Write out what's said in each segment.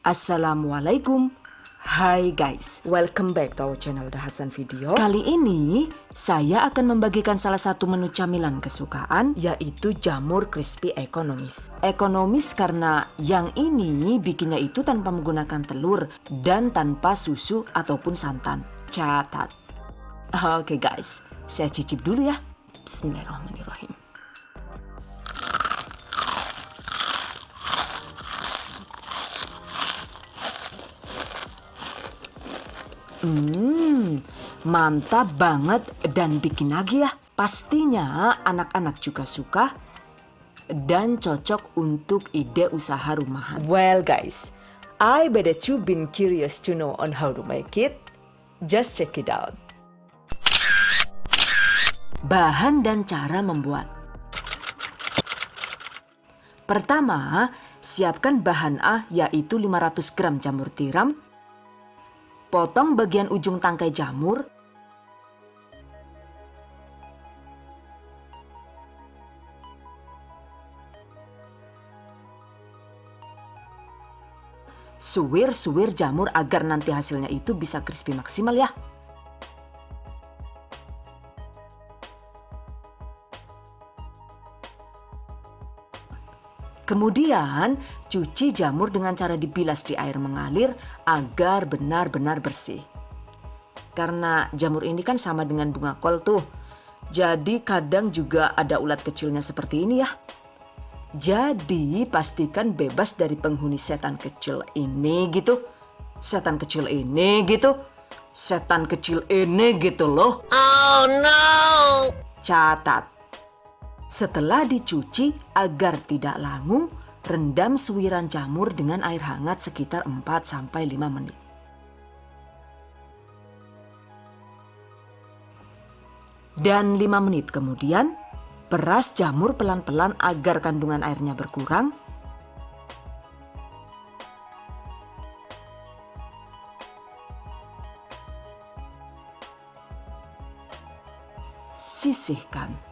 Assalamualaikum. Hai guys, welcome back to our channel The Hasan Video. Kali ini saya akan membagikan salah satu menu camilan kesukaan, yaitu jamur crispy ekonomis. Ekonomis karena yang ini bikinnya itu tanpa menggunakan telur dan tanpa susu ataupun santan. Catat. Oke guys, saya cicip dulu ya. Bismillahirrahmanirrahim. Mantap banget dan bikin nagih ya. Pastinya anak-anak juga suka dan cocok untuk ide usaha rumahan. Well guys, I bet that you've been curious to know on how to make it. Just check it out. Bahan dan cara membuat. Pertama, siapkan bahan A yaitu 500 gram jamur tiram. Potong bagian ujung tangkai jamur. Suwir-suwir jamur agar nanti hasilnya itu bisa crispy maksimal ya. Kemudian, cuci jamur dengan cara dibilas di air mengalir agar benar-benar bersih. Karena jamur ini kan sama dengan bunga kol tuh. Jadi kadang juga ada ulat kecilnya seperti ini ya. Jadi pastikan bebas dari penghuni setan kecil ini gitu. Setan kecil ini gitu. Setan kecil ini gitu loh. Oh no! Catat. Setelah dicuci agar tidak langu, rendam suwiran jamur dengan air hangat sekitar 4-5 menit. Dan 5 menit kemudian, peras jamur pelan-pelan agar kandungan airnya berkurang. Sisihkan.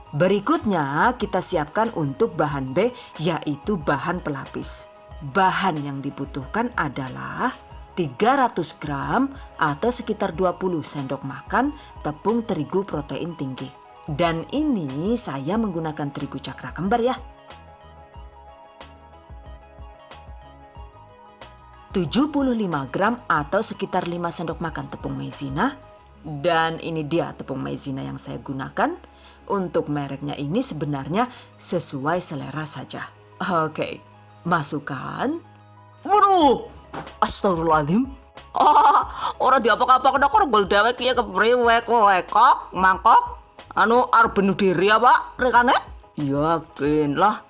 Berikutnya kita siapkan untuk bahan B, yaitu bahan pelapis. Bahan yang dibutuhkan adalah 300 gram atau sekitar 20 sendok makan tepung terigu protein tinggi. Dan ini saya menggunakan terigu cakra kembar ya. 75 gram atau sekitar 5 sendok makan tepung maizena. Dan ini dia tepung maizena yang saya gunakan. Untuk mereknya ini sebenarnya sesuai selera saja. Oke, masukkan. Waduh! Astagfirullahaladzim. Orang diapak-apak dah korgol dewek ya kepriwe kok mangkok. Anu arep bunuh diri apa rekane? Yakin lah.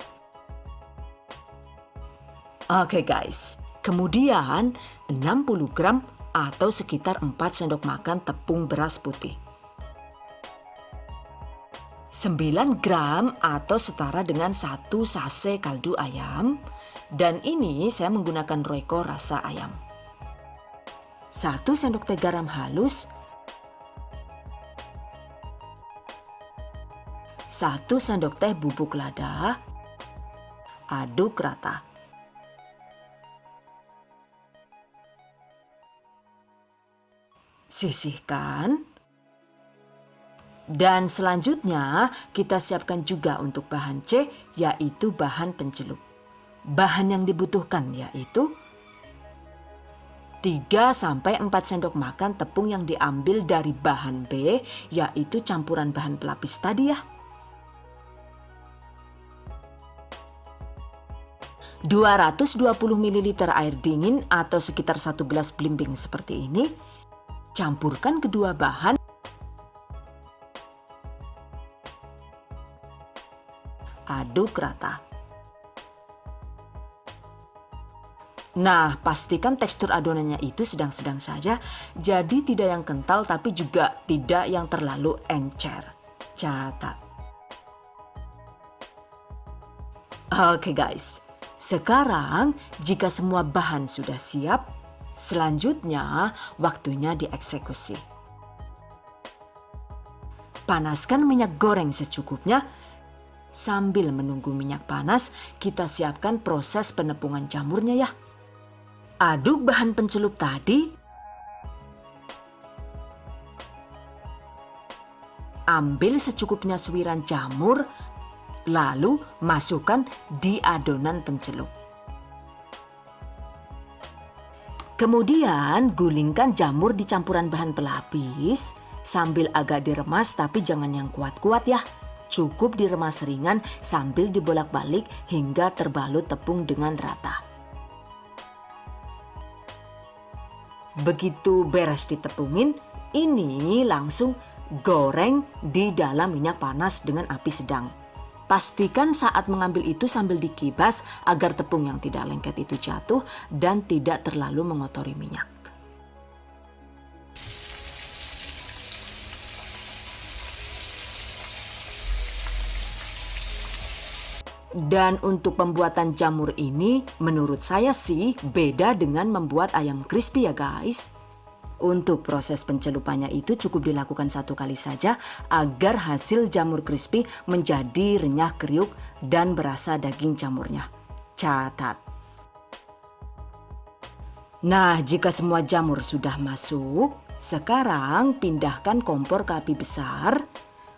Oke guys, kemudian 60 gram atau sekitar 4 sendok makan tepung beras putih. 9 gram atau setara dengan 1 sase kaldu ayam. Dan ini saya menggunakan Royco rasa ayam. 1 sendok teh garam halus. 1 sendok teh bubuk lada. Aduk rata. Sisihkan. Dan selanjutnya kita siapkan juga untuk bahan C, yaitu bahan pencelup. Bahan yang dibutuhkan yaitu 3-4 sendok makan tepung yang diambil dari bahan B, yaitu campuran bahan pelapis tadi ya. 220 ml air dingin atau sekitar 1 gelas belimbing seperti ini. Campurkan kedua bahan. Aduk rata. Nah, pastikan tekstur adonannya itu sedang-sedang saja, jadi tidak yang kental tapi juga tidak yang terlalu encer. Catat. Oke guys, sekarang jika semua bahan sudah siap, selanjutnya waktunya dieksekusi. Panaskan minyak goreng secukupnya. Sambil menunggu minyak panas, kita siapkan proses penepungan jamurnya ya. Aduk bahan pencelup tadi. Ambil secukupnya suiran jamur, lalu masukkan di adonan pencelup. Kemudian gulingkan jamur di campuran bahan pelapis sambil agak diremas, tapi jangan yang kuat-kuat ya. Cukup diremas ringan sambil dibolak-balik hingga terbalut tepung dengan rata. Begitu beres ditepungin, ini langsung goreng di dalam minyak panas dengan api sedang. Pastikan saat mengambil itu sambil dikibas agar tepung yang tidak lengket itu jatuh dan tidak terlalu mengotori minyak. Dan untuk pembuatan jamur ini menurut saya sih beda dengan membuat ayam crispy ya guys. Untuk proses pencelupannya itu cukup dilakukan 1 kali saja agar hasil jamur crispy menjadi renyah kriuk dan berasa daging jamurnya. Catat. Nah, jika semua jamur sudah masuk, sekarang pindahkan kompor ke api besar.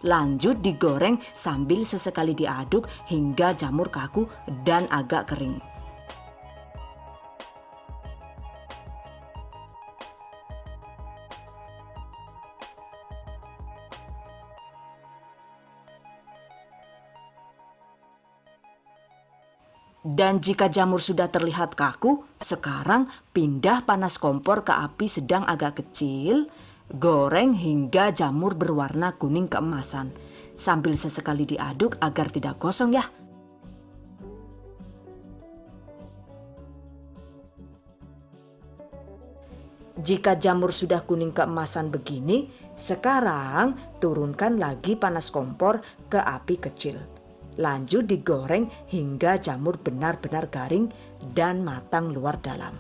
Lanjut digoreng sambil sesekali diaduk hingga jamur kaku dan agak kering. Dan jika jamur sudah terlihat kaku, sekarang pindah panas kompor ke api sedang agak kecil. Goreng hingga jamur berwarna kuning keemasan. Sambil sesekali diaduk agar tidak gosong ya. Jika jamur sudah kuning keemasan begini, sekarang turunkan lagi panas kompor ke api kecil. Lanjut digoreng hingga jamur benar-benar garing dan matang luar dalam.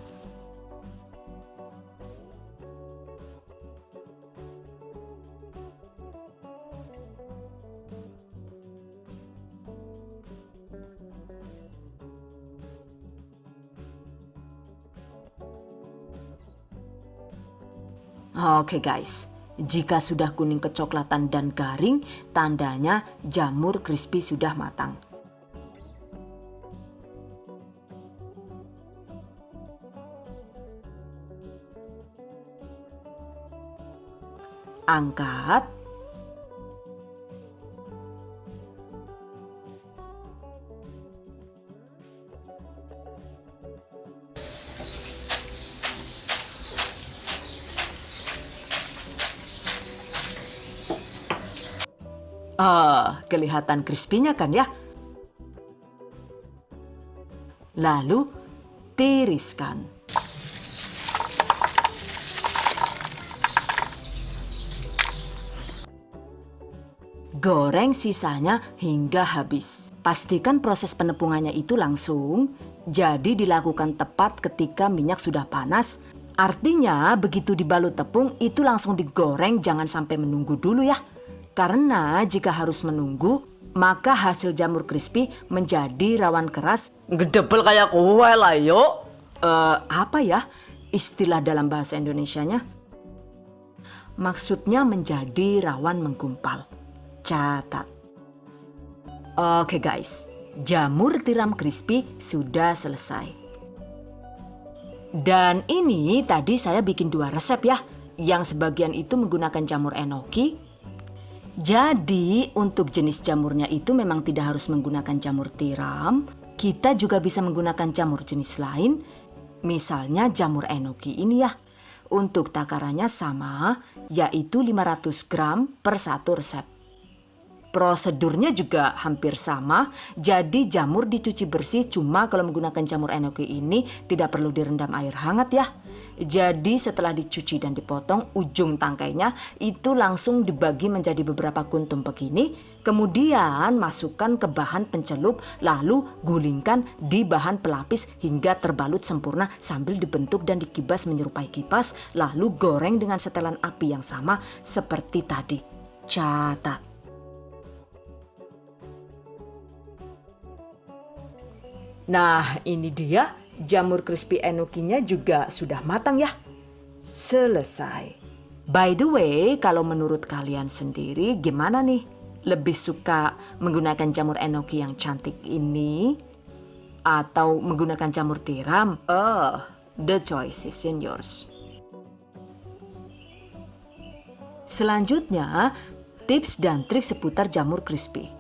Oke guys, jika sudah kuning kecoklatan dan garing, tandanya jamur crispy sudah matang. Angkat. Kelihatan crispy-nya kan ya? Lalu tiriskan. Goreng sisanya hingga habis. Pastikan proses penepungannya itu langsung, jadi dilakukan tepat ketika minyak sudah panas. Artinya begitu dibalut tepung itu langsung digoreng, jangan sampai menunggu dulu ya. Karena jika harus menunggu, maka hasil jamur crispy menjadi rawan keras. Gedebel kayak kue lah yuk. Apa ya istilah dalam bahasa Indonesianya? Maksudnya menjadi rawan menggumpal. Catat. Oke guys, jamur tiram crispy sudah selesai. Dan ini tadi saya bikin 2 resep ya. Yang sebagian itu menggunakan jamur enoki. Jadi untuk jenis jamurnya itu memang tidak harus menggunakan jamur tiram. Kita juga bisa menggunakan jamur jenis lain. Misalnya jamur enoki ini ya. Untuk takarannya sama, yaitu 500 gram per 1 resep. Prosedurnya juga hampir sama, jadi jamur dicuci bersih, cuma kalau menggunakan jamur enoki ini tidak perlu direndam air hangat ya. Jadi setelah dicuci dan dipotong, ujung tangkainya itu langsung dibagi menjadi beberapa kuntum begini. Kemudian masukkan ke bahan pencelup, lalu gulingkan di bahan pelapis hingga terbalut sempurna sambil dibentuk dan dikibas menyerupai kipas. Lalu goreng dengan setelan api yang sama seperti tadi. Catat. Nah, ini dia Jamur crispy enokinya juga sudah matang ya. Selesai. By the way, kalau menurut kalian sendiri gimana nih? Lebih suka menggunakan jamur enoki yang cantik ini atau menggunakan jamur tiram? The choice is in yours. Selanjutnya, tips dan trik seputar jamur crispy.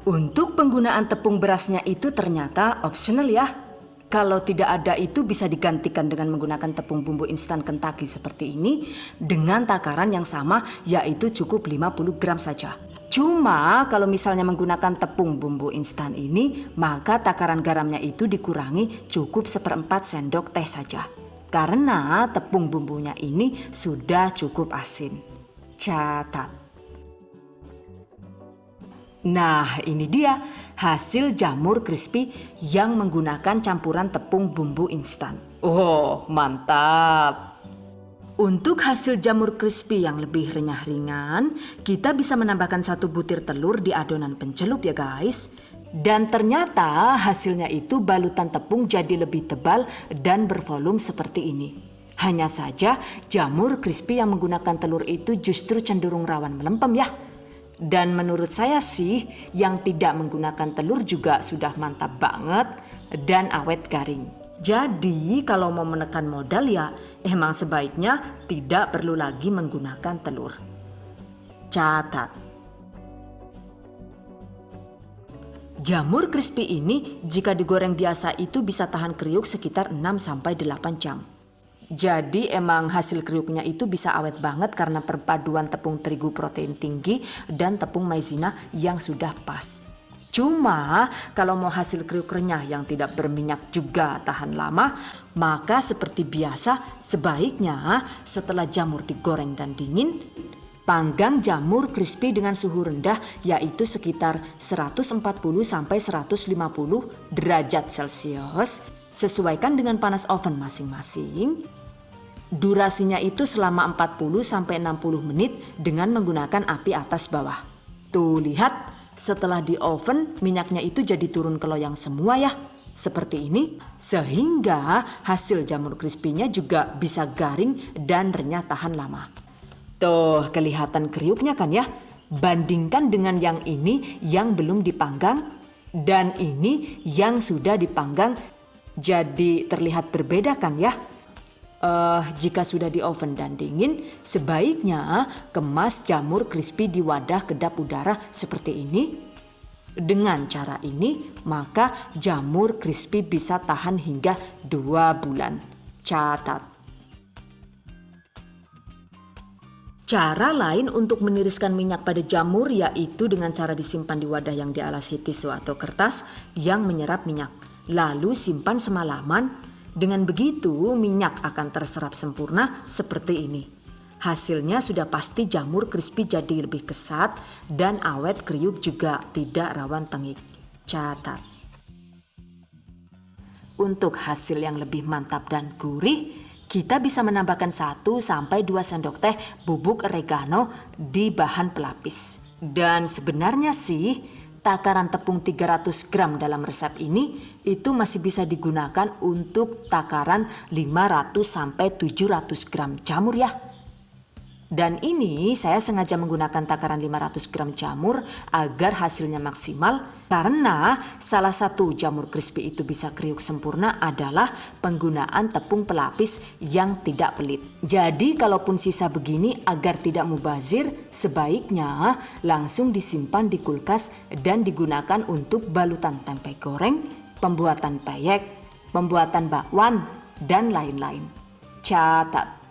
Untuk penggunaan tepung berasnya itu ternyata optional ya. Kalau tidak ada itu bisa digantikan dengan menggunakan tepung bumbu instan Kentucky seperti ini dengan takaran yang sama, yaitu cukup 50 gram saja. Cuma kalau misalnya menggunakan tepung bumbu instan ini, maka takaran garamnya itu dikurangi cukup 1/4 sendok teh saja. Karena tepung bumbunya ini sudah cukup asin. Catat. Nah, ini dia hasil jamur crispy yang menggunakan campuran tepung bumbu instan. Oh, mantap. Untuk hasil jamur crispy yang lebih renyah ringan, kita bisa menambahkan 1 butir telur di adonan pencelup ya guys. Dan ternyata hasilnya itu balutan tepung jadi lebih tebal dan bervolume seperti ini. Hanya saja jamur crispy yang menggunakan telur itu justru cenderung rawan melempem ya. Dan menurut saya sih yang tidak menggunakan telur juga sudah mantap banget dan awet garing. Jadi kalau mau menekan modal ya emang sebaiknya tidak perlu lagi menggunakan telur. Catat. Jamur crispy ini jika digoreng biasa itu bisa tahan kriuk sekitar 6-8 jam. Jadi emang hasil kriuknya itu bisa awet banget karena perpaduan tepung terigu protein tinggi dan tepung maizena yang sudah pas. Cuma kalau mau hasil kriuk renyah yang tidak berminyak juga tahan lama, maka seperti biasa sebaiknya setelah jamur digoreng dan dingin, panggang jamur crispy dengan suhu rendah yaitu sekitar 140-150 derajat Celcius. Sesuaikan dengan panas oven masing-masing. Durasinya itu selama 40-60 menit dengan menggunakan api atas bawah. Tuh lihat, setelah di oven minyaknya itu jadi turun ke loyang semua ya. Seperti ini, sehingga hasil jamur crispy-nya juga bisa garing dan renyah tahan lama. Tuh kelihatan kriuknya kan ya. Bandingkan dengan yang ini yang belum dipanggang dan ini yang sudah dipanggang. Jadi terlihat berbeda kan ya. Jika sudah di oven dan dingin, sebaiknya kemas jamur crispy di wadah kedap udara seperti ini. Dengan cara ini, maka jamur crispy bisa tahan hingga 2 bulan. Catat. Cara lain untuk meniriskan minyak pada jamur yaitu dengan cara disimpan di wadah yang dialasi tisu atau kertas yang menyerap minyak. Lalu simpan semalaman. Dengan begitu minyak akan terserap sempurna seperti ini. Hasilnya sudah pasti jamur crispy jadi lebih kesat dan awet kriuk juga tidak rawan tengik. Catat. Untuk hasil yang lebih mantap dan gurih, kita bisa menambahkan 1-2 sendok teh bubuk oregano di bahan pelapis. Dan sebenarnya sih takaran tepung 300 gram dalam resep ini itu masih bisa digunakan untuk takaran 500-700 gram jamur ya. Dan ini saya sengaja menggunakan takaran 500 gram jamur agar hasilnya maksimal karena salah satu jamur crispy itu bisa kriuk sempurna adalah penggunaan tepung pelapis yang tidak pelit. Jadi kalaupun sisa begini agar tidak mubazir, sebaiknya langsung disimpan di kulkas dan digunakan untuk balutan tempe goreng, pembuatan peyek, pembuatan bakwan, dan lain-lain. Catat.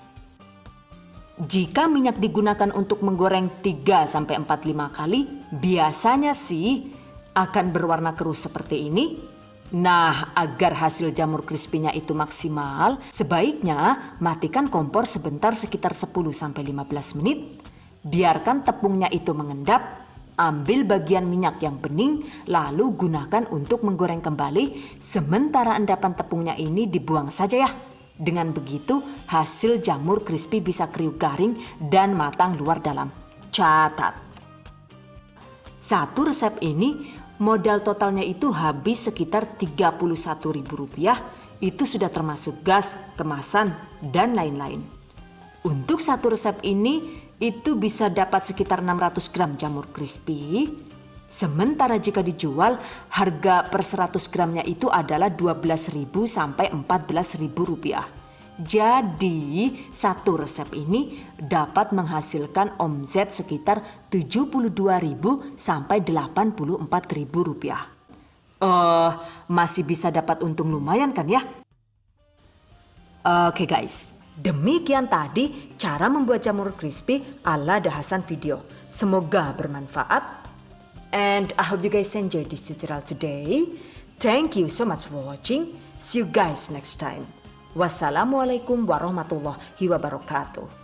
Jika minyak digunakan untuk menggoreng 3-45 kali, biasanya sih akan berwarna keruh seperti ini. Nah, agar hasil jamur crispy-nya itu maksimal, sebaiknya matikan kompor sebentar sekitar 10-15 menit. Biarkan tepungnya itu mengendap, ambil bagian minyak yang bening, lalu gunakan untuk menggoreng kembali, sementara endapan tepungnya ini dibuang saja ya. Dengan begitu, hasil jamur crispy bisa kriuk garing dan matang luar dalam. Catat. Satu resep ini modal totalnya itu habis sekitar Rp31.000. Itu sudah termasuk gas, kemasan, dan lain-lain. Untuk satu resep ini itu bisa dapat sekitar 600 gram jamur crispy. Sementara jika dijual, harga per 100 gramnya itu adalah Rp12.000 sampai Rp14.000. Jadi satu resep ini dapat menghasilkan omset sekitar Rp72.000 sampai Rp84.000. Masih bisa dapat untung lumayan kan ya? Oke guys, demikian tadi cara membuat jamur crispy ala dahasan video. Semoga bermanfaat. And I hope you guys enjoy this tutorial today. Thank you so much for watching. See you guys next time. Wassalamualaikum warahmatullahi wabarakatuh.